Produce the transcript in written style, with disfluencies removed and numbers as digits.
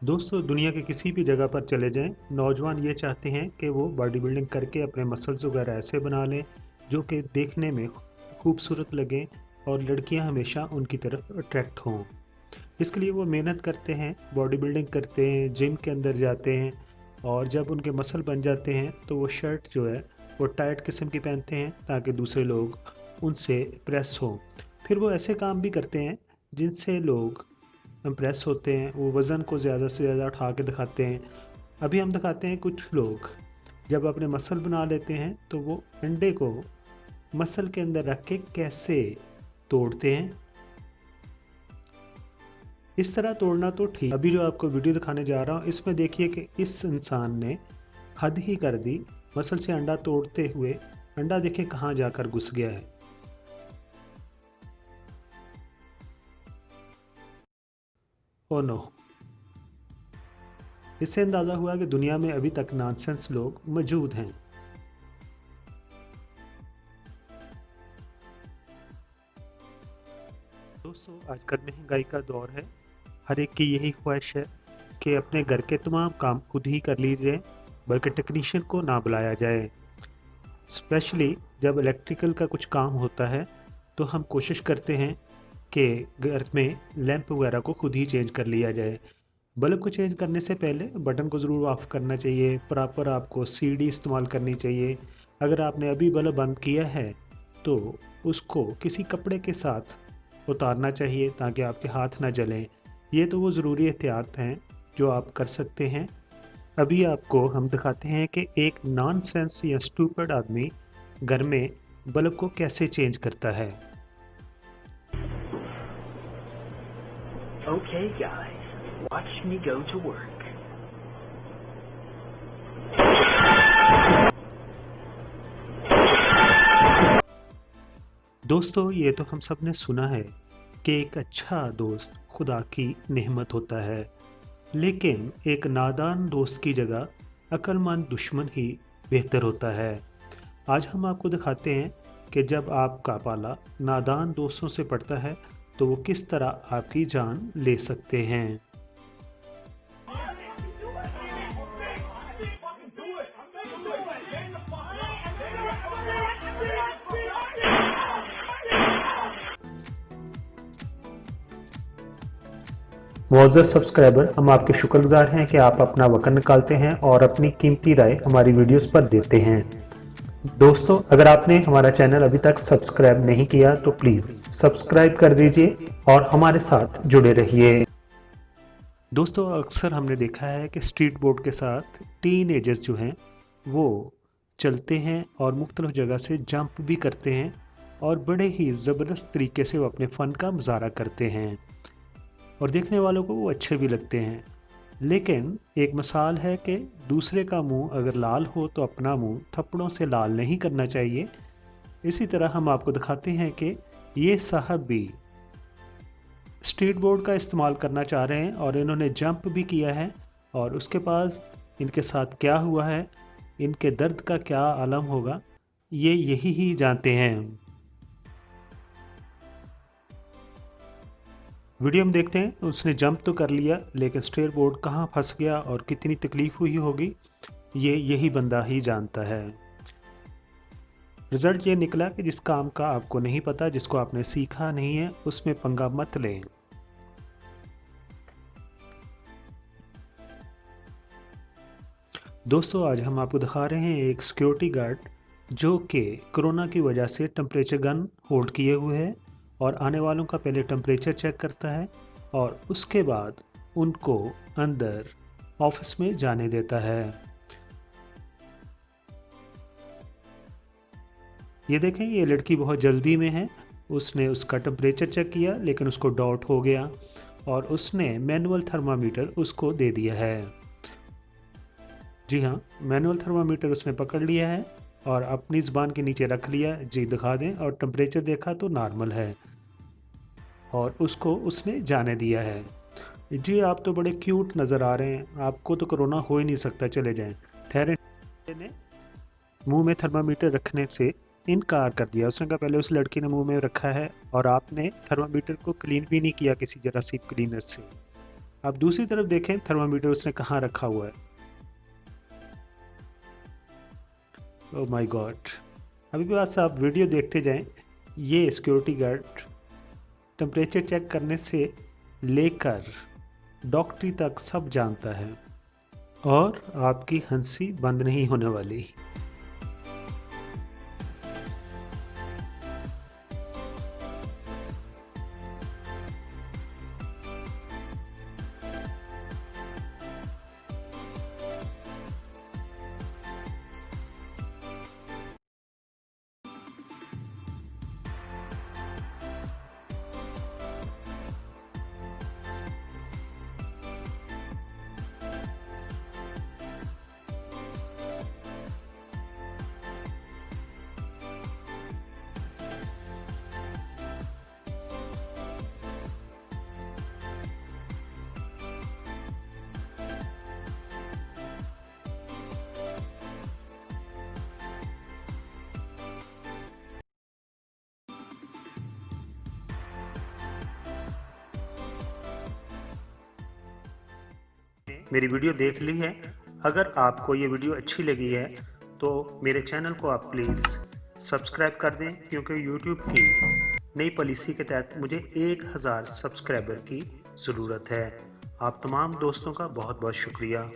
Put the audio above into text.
दोस्तों दुनिया के किसी भी जगह पर चले जाएं, नौजवान ये चाहते हैं कि वो बॉडी बिल्डिंग करके अपने मसल्स वगैरह ऐसे बना लें जो कि देखने में खूबसूरत लगें और लड़कियां हमेशा उनकी तरफ अट्रैक्ट हों। इसके लिए वो मेहनत करते हैं, बॉडी बिल्डिंग करते हैं, जिम के अंदर जाते हैं और जब उनके मसल बन जाते हैं तो वो शर्ट जो है वो टाइट किस्म की पहनते हैं ताकि दूसरे लोग उनसे इम्प्रेस हों। फिर वो ऐसे काम भी करते हैं जिनसे लोग इम्प्रेस होते हैं, वो वज़न को ज़्यादा से ज़्यादा उठा के दिखाते हैं। अभी हम दिखाते हैं कुछ लोग जब अपने मसल बना लेते हैं तो वो अंडे को मसल के अंदर रख के कैसे तोड़ते हैं। इस तरह तोड़ना तो ठीक, अभी जो आपको वीडियो दिखाने जा रहा हूँ इसमें देखिए कि इस इंसान ने हद ही कर दी। मसल से अंडा तोड़ते हुए अंडा देखिए कहाँ जाकर घुस गया है। ओ नो, इससे अंदाज़ा हुआ कि दुनिया में अभी तक नॉनसेंस लोग मौजूद हैं। दोस्तों आजकल महंगाई का दौर है, हर एक की यही ख्वाहिश है कि अपने घर के तमाम काम खुद ही कर लीजिए, बल्कि टेक्नीशियन को ना बुलाया जाए। स्पेशली जब इलेक्ट्रिकल का कुछ काम होता है तो हम कोशिश करते हैं कि घर में लैंप वगैरह को खुद ही चेंज कर लिया जाए। बल्ब को चेंज करने से पहले बटन को ज़रूर ऑफ करना चाहिए, प्रॉपर आपको सीढ़ी इस्तेमाल करनी चाहिए। अगर आपने अभी बल्ब बंद किया है तो उसको किसी कपड़े के साथ उतारना चाहिए ताकि आपके हाथ ना जलें। ये तो वो ज़रूरी एहतियात हैं जो आप कर सकते हैं। अभी आपको हम दिखाते हैं कि एक नॉनसेंस या स्टूपिड आदमी घर में बल्ब को कैसे चेंज करता है। Okay, guys, watch me go to work. दोस्तों ये तो हम सब ने सुना है कि एक अच्छा दोस्त खुदा की नेमत होता है, लेकिन एक नादान दोस्त की जगह अक्लमंद दुश्मन ही बेहतर होता है। आज हम आपको दिखाते हैं कि जब आपका पाला नादान दोस्तों से पड़ता है तो वो किस तरह आपकी जान ले सकते हैं। मुअज़्ज़ज़ सब्सक्राइबर, हम आपके शुक्रगुजार हैं कि आप अपना वक़्त निकालते हैं और अपनी कीमती राय हमारी वीडियोस पर देते हैं। दोस्तों अगर आपने हमारा चैनल अभी तक सब्सक्राइब नहीं किया तो प्लीज़ सब्सक्राइब कर दीजिए और हमारे साथ जुड़े रहिए। दोस्तों अक्सर हमने देखा है कि स्ट्रीट बोर्ड के साथ टीनेजर्स जो हैं वो चलते हैं और मुख्तलिफ जगह से जंप भी करते हैं और बड़े ही ज़बरदस्त तरीके से वो अपने फ़न का मुजाहरा करते हैं और देखने वालों को वो अच्छे भी लगते हैं। लेकिन एक मिसाल है कि दूसरे का मुंह अगर लाल हो तो अपना मुंह थप्पड़ों से लाल नहीं करना चाहिए। इसी तरह हम आपको दिखाते हैं कि ये साहब भी स्ट्रीट बोर्ड का इस्तेमाल करना चाह रहे हैं और इन्होंने जंप भी किया है और उसके पास इनके साथ क्या हुआ है, इनके दर्द का क्या आलम होगा, ये यही ही जानते हैं। वीडियो में देखते हैं, उसने जंप तो कर लिया लेकिन स्ट्रेट बोर्ड कहाँ फंस गया और कितनी तकलीफ हुई होगी, ये यही बंदा ही जानता है। रिजल्ट ये निकला कि जिस काम का आपको नहीं पता, जिसको आपने सीखा नहीं है, उसमें पंगा मत लें। दोस्तों आज हम आपको दिखा रहे हैं एक सिक्योरिटी गार्ड जो कि कोरोना की वजह से टेम्परेचर गन होल्ड किए हुए है और आने वालों का पहले टेम्परेचर चेक करता है और उसके बाद उनको अंदर ऑफिस में जाने देता है। ये देखें, ये लड़की बहुत जल्दी में है, उसने उसका टेम्परेचर चेक किया लेकिन उसको डाउट हो गया और उसने मैनुअल थर्मामीटर उसको दे दिया है। जी हाँ, मैनुअल थर्मामीटर उसने पकड़ लिया है और अपनी ज़ुबान के नीचे रख लिया, जी दिखा दें, और टेम्परेचर देखा तो नॉर्मल है और उसको उसने जाने दिया है। जी आप तो बड़े क्यूट नज़र आ रहे हैं, आपको तो कोरोना हो ही नहीं सकता, चले जाएं। ठहरे ने मुंह में थर्मामीटर रखने से इनकार कर दिया। उसने कहा पहले उस लड़की ने मुंह में रखा है और आपने थर्मामीटर को क्लीन भी नहीं किया किसी जरासीम क्लीनर से। आप दूसरी तरफ देखें थर्मामीटर उसने कहाँ रखा हुआ है। Oh my God. अभी भी बस आप वीडियो देखते जाएं। ये सिक्योरिटी गार्ड टेम्परेचर चेक करने से लेकर डॉक्टरी तक सब जानता है और आपकी हंसी बंद नहीं होने वाली। मेरी वीडियो देख ली है। अगर आपको ये वीडियो अच्छी लगी है तो मेरे चैनल को आप प्लीज़ सब्सक्राइब कर दें, क्योंकि YouTube की नई पॉलिसी के तहत मुझे 1000 सब्सक्राइबर की ज़रूरत है। आप तमाम दोस्तों का बहुत बहुत शुक्रिया।